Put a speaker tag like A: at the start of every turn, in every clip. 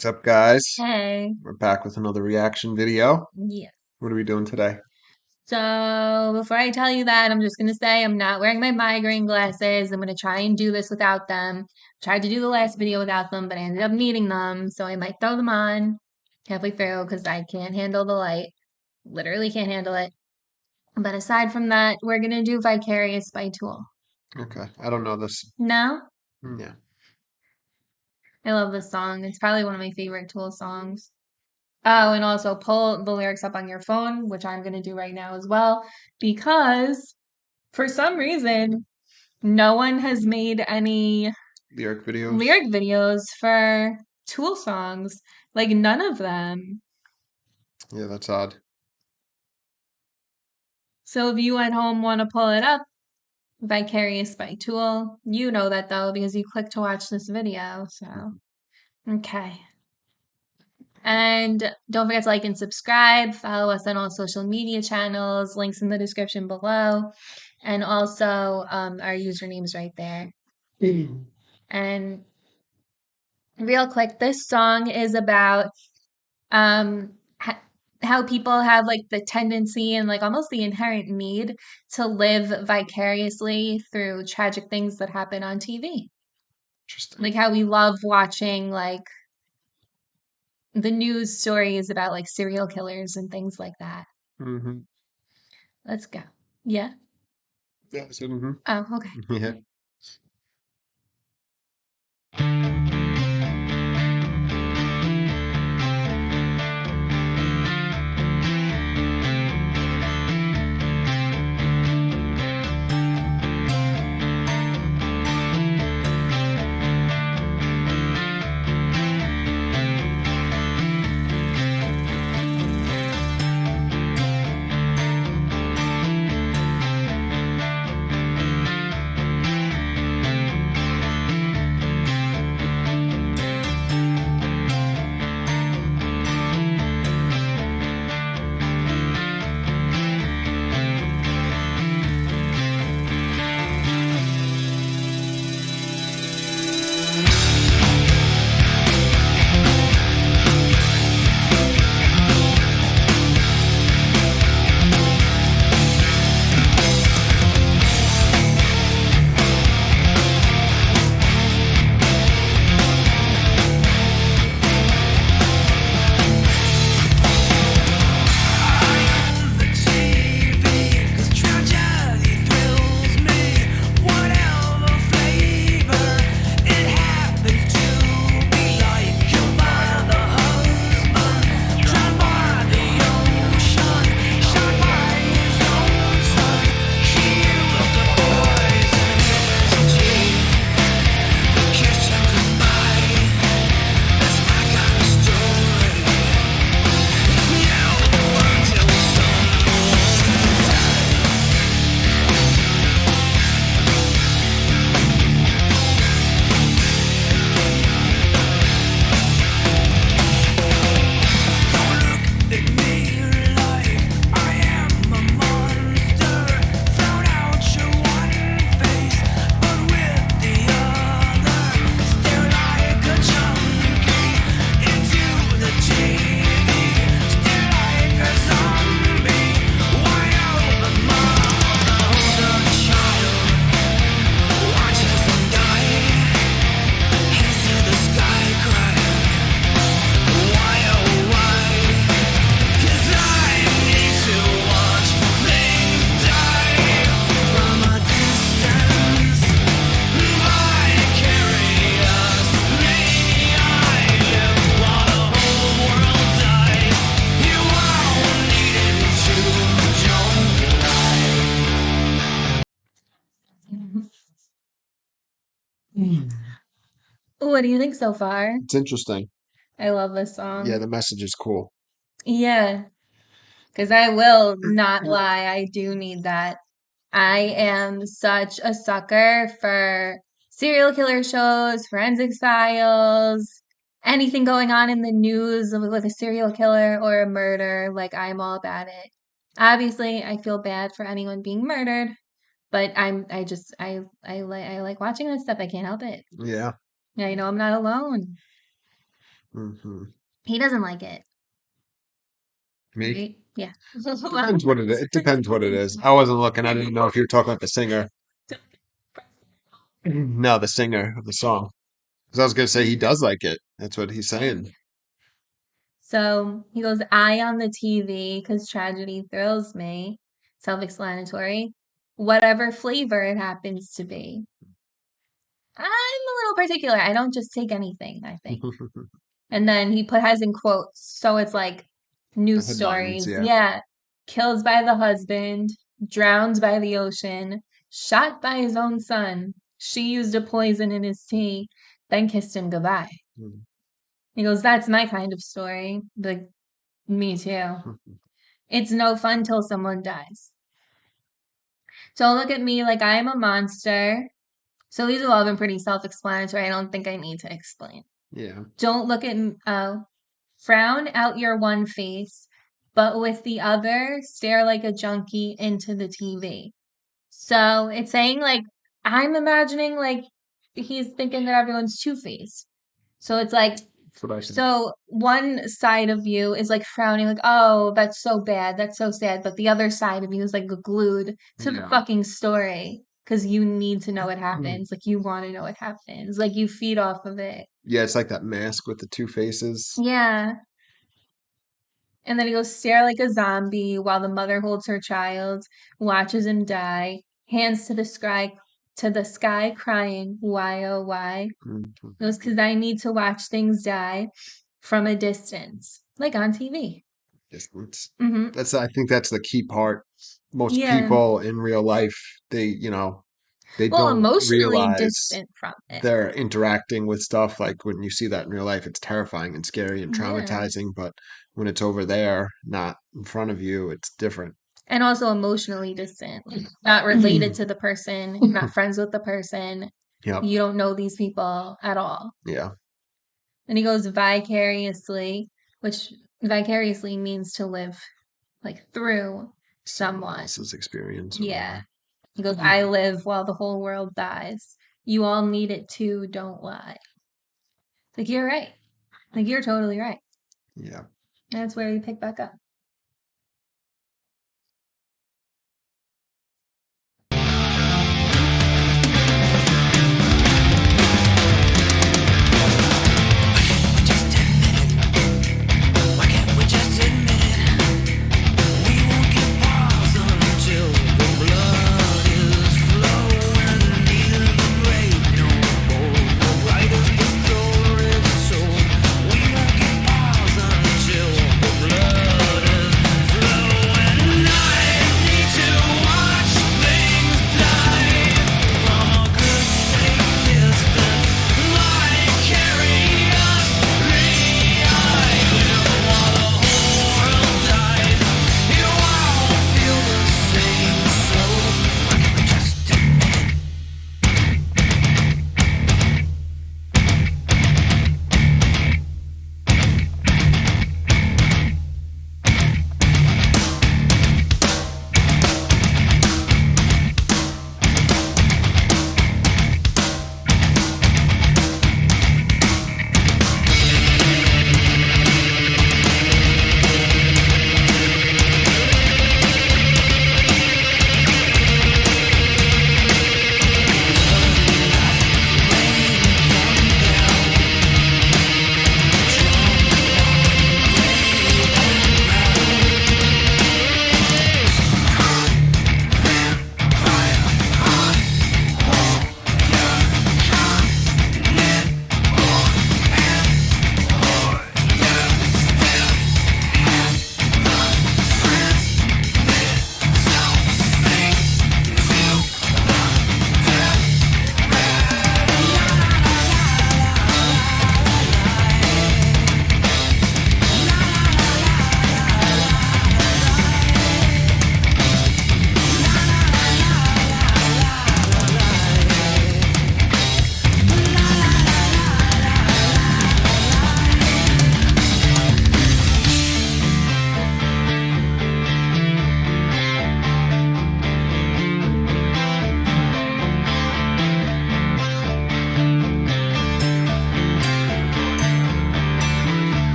A: What's up, guys?
B: Hey.
A: We're back with another reaction video.
B: Yes.
A: What are we doing today?
B: So before I tell you that, I'm just gonna say I'm not wearing my migraine glasses. I'm gonna try and do this without them. Tried to do the last video without them, but I ended up needing them, so I might throw them on halfway through because I can't handle the light. Literally can't handle it. But aside from that, we're gonna do Vicarious by Tool.
A: Okay, I don't know this.
B: No?
A: Yeah.
B: I love this song. It's probably one of my favorite Tool songs. Oh, and also pull the lyrics up on your phone, which I'm gonna do right now as well, because for some reason, no one has made any
A: Lyric videos?
B: lyric videos for Tool songs. Like, none of them.
A: Yeah, that's odd.
B: So if you at home want to pull it up, Vicarious by Tool, you know that though because you clicked to watch this video. So, okay. And don't forget to like and subscribe. Follow us on all social media channels. Links in the description below. And also, our username's right there. And real quick, this song is about um how people have like the tendency and like almost the inherent need to live vicariously through tragic things that happen on TV.
A: Interesting.
B: Like how we love watching like the news stories about like serial killers and things like that.
A: Mm-hmm.
B: Let's go. Yeah.
A: Yeah, I said mm-hmm.
B: Oh, okay.
A: Yeah.
B: What do you think so far?
A: It's interesting.
B: I love this
A: Yeah,
B: song.
A: the message is cool.
B: Yeah, because I will not lie, I do need that. I am such a sucker for serial killer shows, forensic files, anything going on in the news with a serial killer or a murder. Like, I'm all about it. Obviously, I feel bad for anyone being murdered, but I like watching this stuff. I can't help it.
A: Yeah.
B: Yeah, I know I'm not alone.
A: Mm-hmm.
B: He doesn't like it.
A: Me?
B: Right? Yeah.
A: Depends what it is. It depends what it is. I wasn't looking. I didn't know if you were talking about the singer. No, the singer of the song. Because I was gonna say he does like it. That's what he's saying.
B: So he goes, I on the TV because tragedy thrills me. Self-explanatory. Whatever flavor it happens to be. I'm a little particular. I don't just take anything, I think. And then he has in quotes. So it's like
A: The
B: news
A: headlines,
B: stories.
A: yeah.
B: Yeah. Killed by the husband, drowned by the ocean, shot by his own son. She used a poison in his tea, then kissed him goodbye.
A: Mm.
B: He goes, that's my kind of story. Like, me too. It's no fun till someone dies. Don't look at me like I am a monster. So these have all been pretty self-explanatory. I don't think I need to explain.
A: Yeah.
B: Don't look at frown out your one face, but with the other, stare like a junkie into the TV. So it's saying like I'm imagining like he's thinking that everyone's two-faced. So it's like
A: That's what I said.
B: so one side of you is like frowning, like, oh, that's so bad, that's so sad. But the other side of you is like glued to the
A: Yeah.
B: fucking story because you need to know what
A: Mm.
B: happens. Like you want to know what happens. Like you feed off of it.
A: Yeah, it's like that mask with the two faces.
B: Yeah. And then he goes stare like a zombie while the mother holds her child, watches him die, hands to the sky crying, why oh why?
A: Mhm.
B: It was because I need to watch things die from a distance, like on TV.
A: Distance.
B: Hmm.
A: That's I think that's the key part. Most
B: Yeah.
A: people in real life, they
B: Well,
A: don't
B: emotionally
A: realize
B: distant from it.
A: they're interacting with stuff. Like when you see that in real life, it's terrifying and scary and
B: Yeah.
A: traumatizing. But when it's over there, not in front of you, it's different.
B: And also emotionally distant, like not related to the person, not friends with the person.
A: Yep.
B: You don't know these people at all.
A: Yeah.
B: And he goes vicariously, which vicariously means to live like through
A: Someone
B: someone.
A: else's experience or
B: Yeah.
A: whatever.
B: He goes, I live while the whole world dies. You all need it too, don't lie. Like, you're right. Like, you're totally right.
A: Yeah.
B: That's where you pick back up.
C: Why can't we just admit it? We won't get pause until the blood is flowing. Neither the brave nor bold, the writers the story's sold. We won't get pause until the blood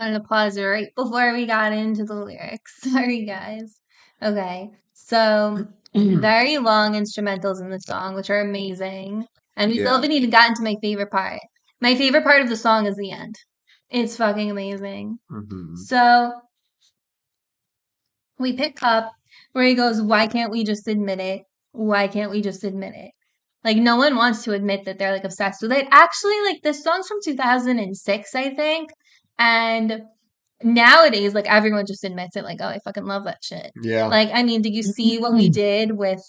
B: I'm gonna pause right before we got into the lyrics. Sorry, guys. Okay, so very long instrumentals in the song, which are amazing, and we still
A: Yeah.
B: haven't even gotten to my favorite part. My favorite part of the song is the end. It's fucking amazing.
A: Mm-hmm.
B: So we pick up where he goes, "Why can't we just admit it? Why can't we just admit it?" Like, no one wants to admit that they're like obsessed with it. Actually, like, this song's from 2006, I think. And nowadays, like, everyone just admits it, like, oh, I fucking love that shit.
A: Yeah.
B: Like, I mean, did you see what we did with,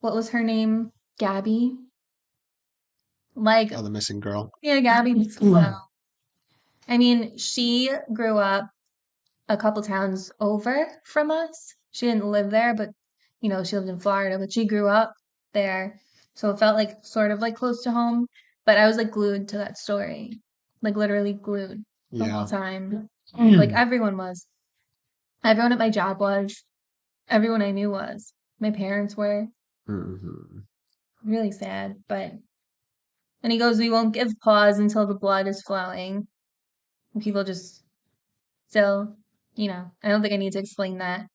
B: what was her name? Gabby? Like,
A: Oh, the missing girl.
B: yeah, Gabby. Well, I mean, she grew up a couple towns over from us. She didn't live there, but she lived in Florida, but she grew up there. So it felt like sort of like close to home. But I was like glued to that story. Like literally glued the whole
A: Yeah.
B: time. Like everyone was. Everyone at my job was. Everyone I knew was. My parents were.
A: Mm-hmm.
B: Really sad. But and he goes, "We won't give pause until the blood is flowing." And people just still, I don't think I need to explain that.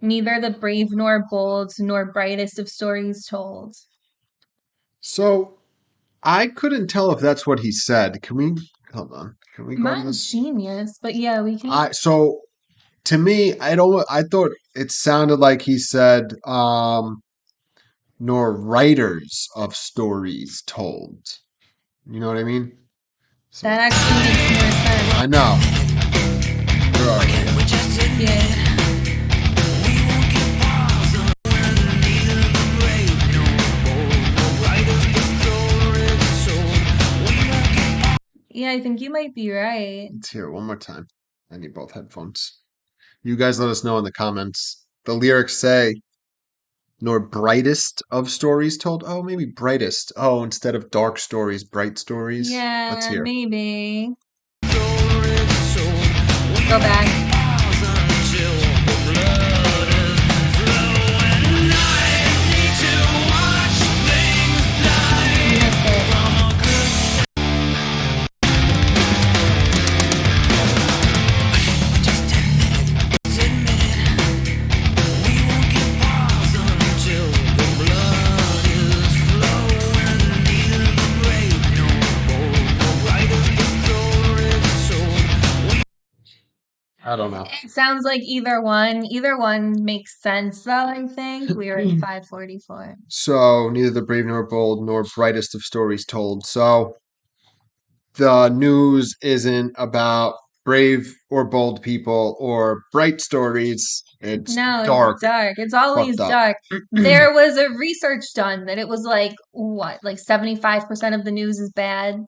B: Neither the brave nor bold, nor brightest of stories told.
A: So I couldn't tell if that's what he said. Can we hold on? Can we
B: I'm
A: go to
B: not a
A: this?
B: genius, but yeah, we can.
A: So to me, I thought it sounded like he said, nor writers of stories told. You know what I mean? So
B: That actually makes more sense.
A: I know. Where are we?
C: We just admit
B: Yeah.
C: we won't get pause on neither the brave nor bold, no writers the stories told. We won't get
B: Yeah, I think you might be right.
A: Let's hear it one more time. I need both headphones. You guys let us know in the comments. The lyrics say, nor brightest of stories told. Oh, maybe brightest. Oh, instead of dark stories, bright stories. Let's
B: Yeah,
A: hear.
B: maybe.
C: stories told. We
B: Go
C: won't
B: back.
C: get pause until the blood is flowing. I need to watch things die
B: You missed it.
C: from a good admit it. We won't get pause until the blood is flowing. Neither the brave nor bold, no writers the stories told.
A: I don't know.
B: It sounds like either one. Either one makes sense, though, I think. We were at 544.
A: So, neither the brave nor bold nor brightest of stories told. So, the news isn't about brave or bold people or bright stories. It's
B: No, it's
A: dark,
B: dark. It's
A: fucked
B: always
A: up.
B: dark. There was a research done that it was like, what, like 75% of the news is bad,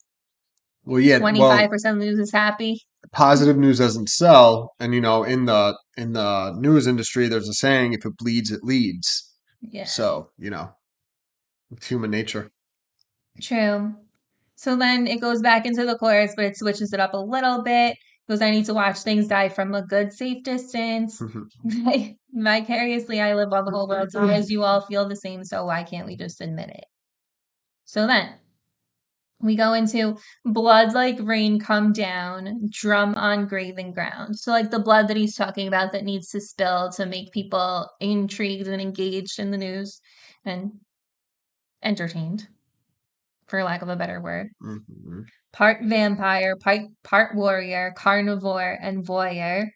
A: Well, yeah, well,
B: 25% of the news is happy.
A: positive news doesn't sell, and in the news industry there's a saying, if it bleeds it leads.
B: Yeah,
A: So, it's human nature.
B: true. So then it goes back into the chorus, but it switches it up a little bit. It goes, "I need to watch things die from a good safe distance. Vicariously, I live on the whole world's eyes. You all feel the same, so why can't we just admit it?" So then we go into blood like rain come down, drum on graven ground. So like the blood that he's talking about that needs to spill to make people intrigued and engaged in the news and entertained, for lack of a better word.
A: Mhm.
B: Part vampire, part warrior, carnivore, and voyeur.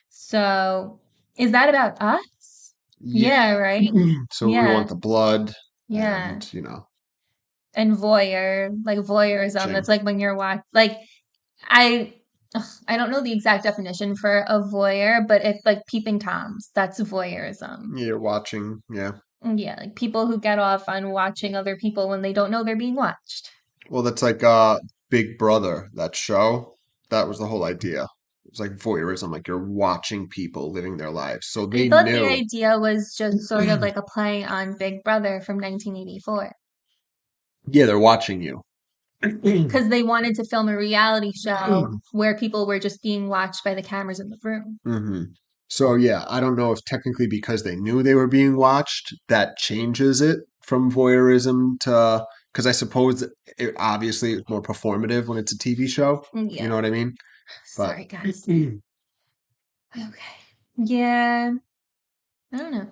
B: So is that about us? Yeah, right?
A: So we
B: Yeah.
A: want the blood
B: Yeah.
A: and,
B: And voyeur, like voyeurism.
A: watching.
B: That's like when you're like I I don't know the exact definition for a voyeur, but if like peeping toms, that's voyeurism.
A: You're watching, yeah.
B: Yeah, like people who get off on watching other people when they don't know they're being watched.
A: Well, that's like Big Brother, that show. That was the whole idea. It was like voyeurism, like you're watching people living their lives. So
B: I
A: they
B: thought the
A: knew.
B: idea was just sort of like a play on Big Brother from 1984
A: Yeah, they're watching you.
B: because they wanted to film a reality show where people were just being watched by the cameras in the room.
A: Hmm. So yeah, I don't know if technically because they knew they were being watched, that changes it from voyeurism to, because I suppose it obviously it's more performative when it's a TV show. You
B: Yeah.
A: know what I mean?
B: Sorry, guys. Okay. Yeah. I don't know.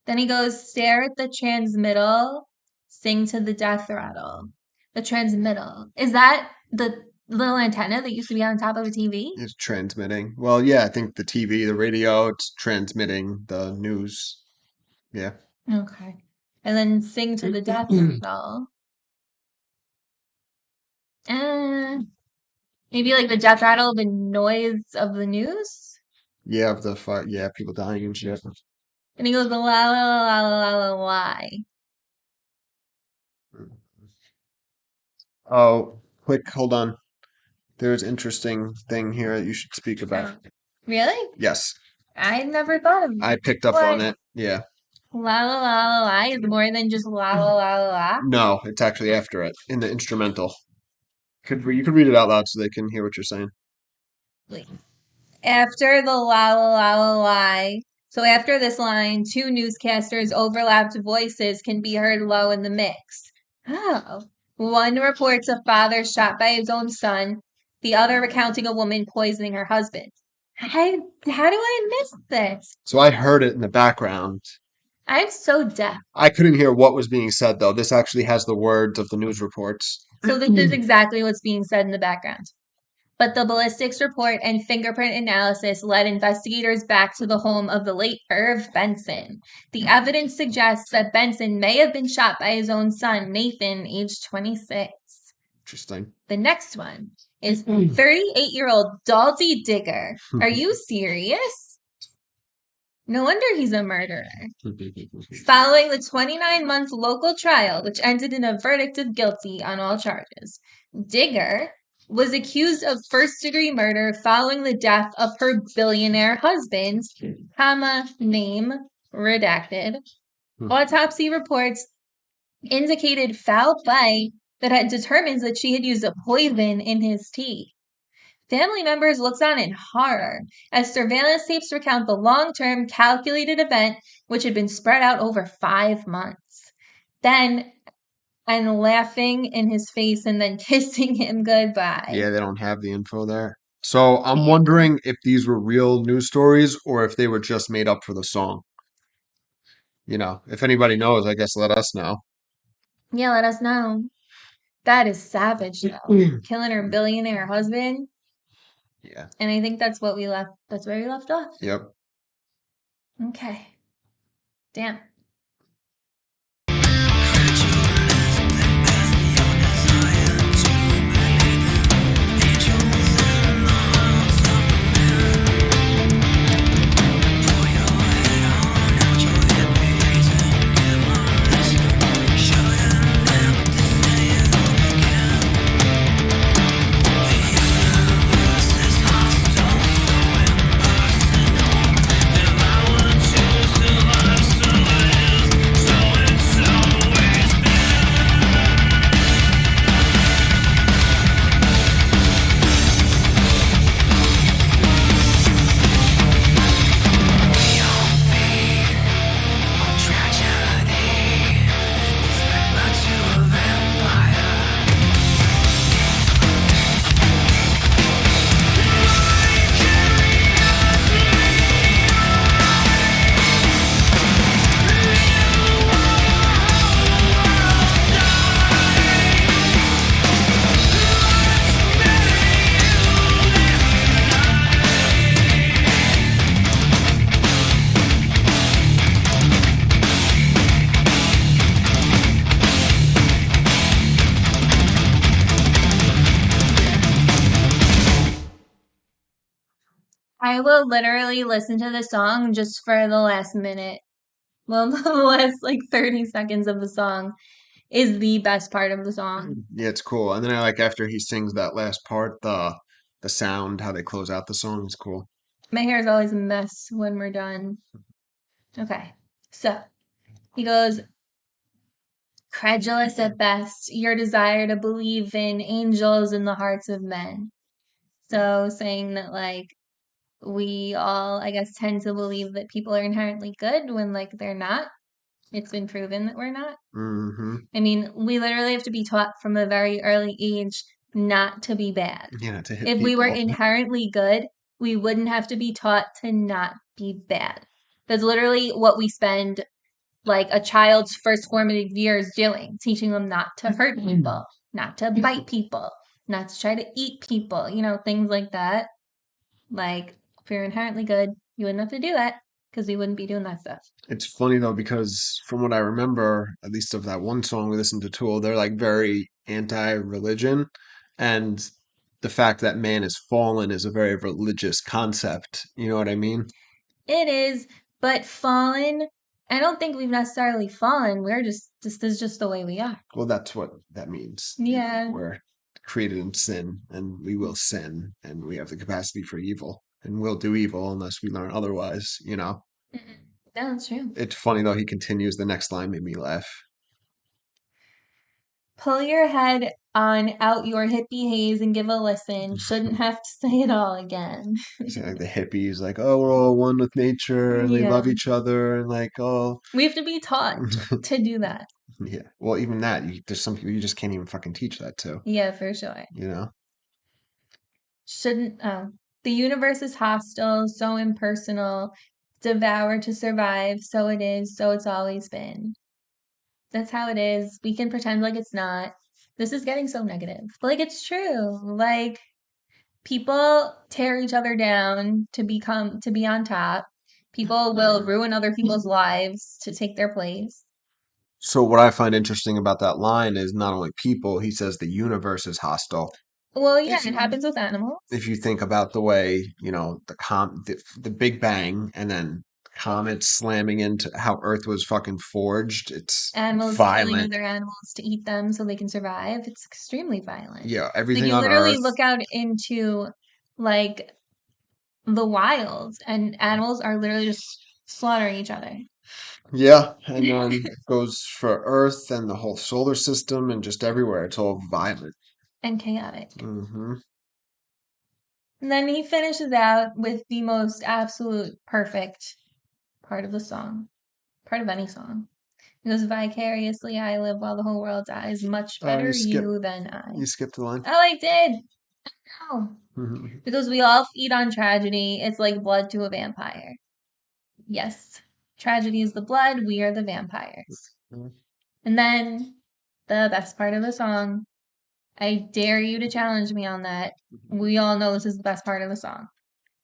B: Then he goes, stare at the transmittal, sing to the death rattle. The transmittal. Is that the little antenna that used to be on top of a TV?
A: It's transmitting. Well, yeah, I think the TV, the radio, it's transmitting the news. Yeah.
B: Okay. And then sing to the death rattle. Maybe like the death rattle, the noise of the news?
A: Yeah, of the fire. Yeah, people dying and shit.
B: And he goes, la la la la la la la.
A: Oh, quick, hold on. There's interesting thing here that you should speak about.
B: Really?
A: Yes,
B: I never thought of
A: I picked up on it. Yeah.
B: La la la la la is more than just la la la la la.
A: No, it's actually after it in the instrumental. You could read it out loud so they can hear what you're saying.
B: After the la la la la la. So after this line, two newscasters' overlapped voices can be heard low in the mix. Oh. One reports a father shot by his own son, the other recounting a woman poisoning her husband. How do I miss this?
A: So I heard it in the background.
B: I'm so deaf.
A: I couldn't hear what was being said though. This actually has the words of the news reports.
B: So this is exactly what's being said in the background. But the ballistics report and fingerprint analysis led investigators back to the home of the late Irv Benson. The evidence suggests that Benson may have been shot by his own son, Nathan, aged 26.
A: Interesting.
B: The next one is 38-year-old Dalty Digger. Are you serious? No wonder he's a murderer. Following the 29-month local trial, which ended in a verdict of guilty on all charges, Digger was accused of first-degree murder following the death of her billionaire husband, name redacted. Autopsy reports indicated foul play that had determined that she had used a poison in his tea. Family members looked on in horror as surveillance tapes recount the long-term calculated event, which had been spread out over 5 months. Then, and laughing in his face and then kissing him goodbye.
A: Yeah, they don't have the info there. So I'm wondering if these were real news stories or if they were just made up for the song. If anybody knows, I guess let us know.
B: Yeah, let us know. That is savage, though. Killing her billionaire husband.
A: Yeah.
B: And I think that's where we left off.
A: Yep.
B: Okay. Damn. I will literally listen to the song just for the last minute. Well, the last 30 seconds of the song is the best part of the song.
A: Yeah, it's cool. And then I like after he sings that last part, the sound, how they close out the song is cool.
B: My hair is always a mess when we're done. Okay, so he goes, credulous at best, your desire to believe in angels in the hearts of men. So saying that we all, I guess, tend to believe that people are inherently good when they're not. It's been proven that we're not.
A: Mm-hmm.
B: I mean, we literally have to be taught from a very early age not to be bad.
A: Yeah, to hit
B: If
A: people.
B: we were inherently good, we wouldn't have to be taught to not be bad. That's literally what we spend like a child's first formative years doing, teaching them not to hurt people, not to bite people, not to try to eat people, things like that. Like, if you're inherently good, you wouldn't have to do that because we wouldn't be doing that stuff.
A: It's funny though, because from what I remember, at least of that one song we listened to, Tool, they're like very anti-religion, and the fact that man is fallen is a very religious concept. You know what I mean?
B: It is, but fallen, I don't think we've necessarily fallen. We're just, this is just the way we are.
A: Well, that's what that means.
B: Yeah.
A: We're created in sin, and we will sin, and we have the capacity for evil, and we'll do evil unless we learn otherwise.
B: That's true.
A: It's funny though, he continues, the next line made me laugh.
B: Pull your head on out your hippie haze and give a listen. Shouldn't have to say it all again.
A: He's like the hippies, like, oh, we're all one with nature, and they love
B: Yeah.
A: each other, and like, oh,
B: We have to be taught to do that.
A: yeah. Well, even that, there's some people you just can't even fucking teach that to.
B: Yeah, for sure.
A: You know?
B: Shouldn't, the universe is hostile, so impersonal, devour to survive, so it is, so it's always been. That's how it is. We can pretend like it's not. This is getting so negative. But like it's true. Like people tear each other down to be on top. People will ruin other people's lives to take their place.
A: So what I find interesting about that line is not only people, he says the universe is hostile.
B: Well, yeah, it happens with animals.
A: If you think about the way, the Big Bang, and then comets slamming into how Earth was fucking forged, it's
B: Animals killing
A: violent.
B: other animals to eat them so they can survive. It's extremely violent.
A: Yeah,
B: Like
A: everything
B: you
A: on
B: literally
A: Earth.
B: look out into like the wild and animals are literally just slaughtering each other.
A: Yeah, and then it goes for Earth and the whole solar system and just everywhere. It's all violent.
B: And chaotic.
A: Hmm.
B: And then he finishes out with the most absolute perfect part of the song, part of any song. He goes, vicariously I live while the whole world dies. Much better you than I.
A: You skipped the line.
B: Oh, I did. Oh.
A: Mhm.
B: Because we all feed on tragedy. It's like blood to a vampire. Yes. Tragedy is the blood. We are the vampires.
A: Mhm.
B: And then the best part of the song. I dare you to challenge me on that. We all know this is the best part of the song.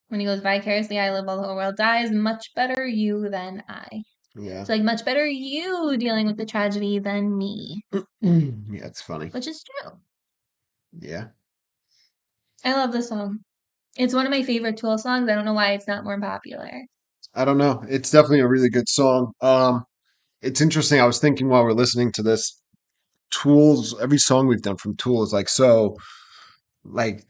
B: When he goes, vicariously I live while the whole world dies. Much better you than I.
A: Yeah.
B: It's like much better you dealing with the tragedy than me.
A: Yeah, it's funny.
B: Which is true.
A: Yeah.
B: I love this song. It's one of my favorite Tool songs. I don't know why it's not more popular.
A: I don't know. It's definitely a really good song. It's interesting. I was thinking while we're listening to this, Tools, every song we've done from Tool is like so like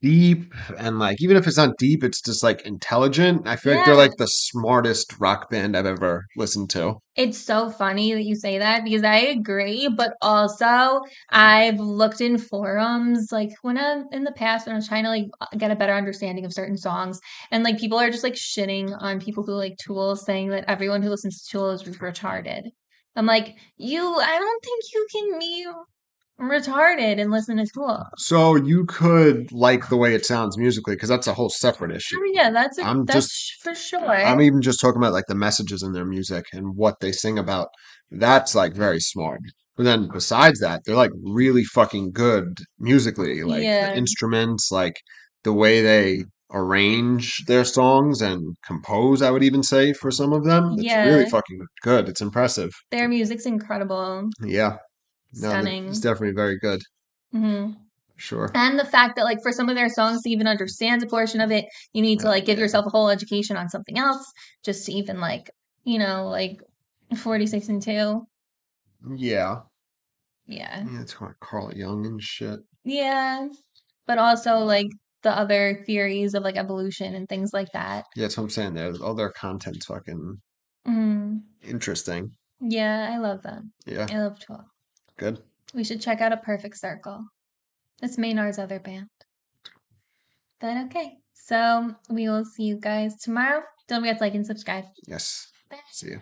A: deep, and like even if it's not deep, it's just like intelligent. I feel like they're
B: Yeah.
A: like the smartest rock band I've ever listened to.
B: It's so funny that you say that because I agree, but also I've looked in forums like when I'm in the past when I was trying to like get a better understanding of certain songs, and like people are just like shitting on people who like Tool, saying that everyone who listens to Tool is retarded. I'm like, I don't think you can be retarded and listen to Tool.
A: So you could like the way it sounds musically, because that's a whole separate issue.
B: Oh, yeah, that's
A: I'm
B: for sure.
A: I'm even just talking about like the messages in their music and what they sing about. That's like very smart. But then besides that, they're like really fucking good musically. Like the
B: Yeah,
A: instruments, like the way they arrange their songs and compose, I would even say for some of them, it's really
B: yeah.
A: fucking good. It's impressive.
B: Their music's incredible,
A: Yeah. No, it's
B: stunning.
A: definitely very good.
B: Hmm.
A: Sure.
B: And the fact that like for some of their songs to even understand a portion of it, you need to like give
A: Yeah.
B: yourself a whole education on something else just to even like, like 46 and 2.
A: Yeah.
B: Yeah.
A: Yeah, it's like Carl Jung and shit.
B: Yeah. But also like the other theories of like evolution and things like that.
A: Yeah, that's what I'm saying. All their content's fucking
B: Mm.
A: interesting.
B: Yeah, I love them.
A: Yeah,
B: I love 12.
A: good.
B: We should check out A Perfect Circle. That's Maynard's other band. But okay. So we will see you guys tomorrow. Don't forget to like and subscribe.
A: Yes.
B: Bye.
A: See you.